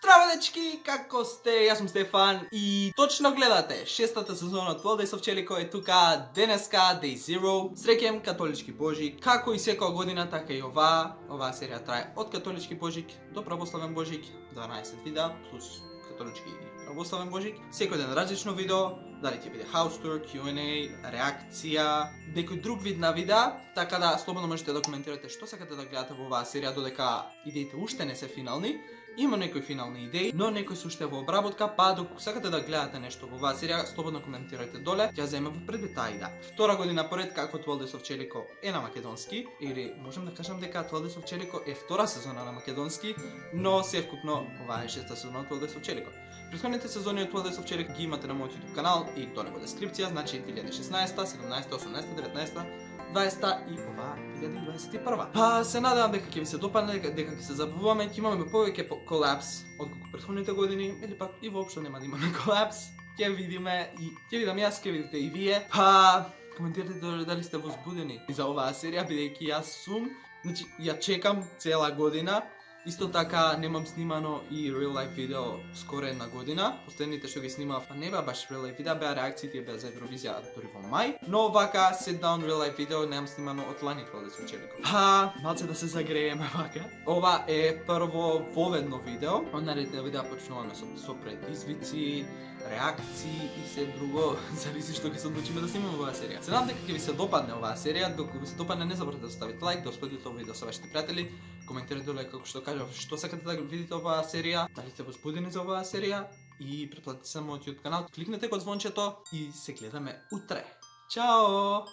Здраво, дечки, како сте? Јас сум Стефан и точно гледате шестата сезона од 12 Days of Chellico е тука денеска, Day Zero. Среќен католички Божик, како и секоја година, така и оваа серија трае од католички Божик до православен Божик, 12 видеа плюс католички и православен Божик. Секој ден различно видео, дали ќе биде house tour, Q&A, реакција, некој друг вид на видеа, така да слободно можете да коментирате што сакате да гледате во оваа серија, додека идеите уште не се финални. Има некои финални идеи, но некои се уште во обработка, па доколку сакате да гледате нешто во оваа серија, слободно коментирате доле, ќе земе во предвид таа идеја. Втора година поред како 12 Days of Chellico е на македонски, или можам да кажам дека 12 Days of Chellico е втора сезона на македонски, но севкупно оваа е шеста сезона од 12 Days of Chellico. Претходните сезони од 12 Days of Chellico ги имате на мојот YouTube канал и доле во дескрипција, значи 2016, 17, 18, 19, 20 и оваа 2021. Па се надевам дека ќе ви се допадне, дека ќе се забавуваме, ќе имаме повеќе колапс отколку претходните години, или пак и воопшто нема да имаме колапс. Ќе видиме и ќе видам јас, ќе видите и вие. Па коментирате дали сте возбудени за оваа серија, бидејќи јас сум, значи ја чекам цела година. Исто така немам снимано и real life видео скоро една година. Последните што ги снимав не беа баш real life видеа, беа реакциите, беа за Евровизија дури во мај. Но вака sit down real life видео немам снимано од лани 12 Days of Chellico. Па, малце да се загрееме вака. Ова е прво воведно видео. Од наредните видеа почнуваме со предизвици, реакции и се друго, зависи што ќе се одлучиме да снимаме оваа серија. Се надам дека ќе ви се допадне оваа серија, доколку ви се допадне не заборавате да ставите лайк, да споделите ова видео со вашите пријатели, коментирате доле како што кажав што сакате да видите оваа серија, дали сте возбудени за оваа серија и претплатете се на мојот YouTube канал, кликнете го звончето и се гледаме утре. Чао!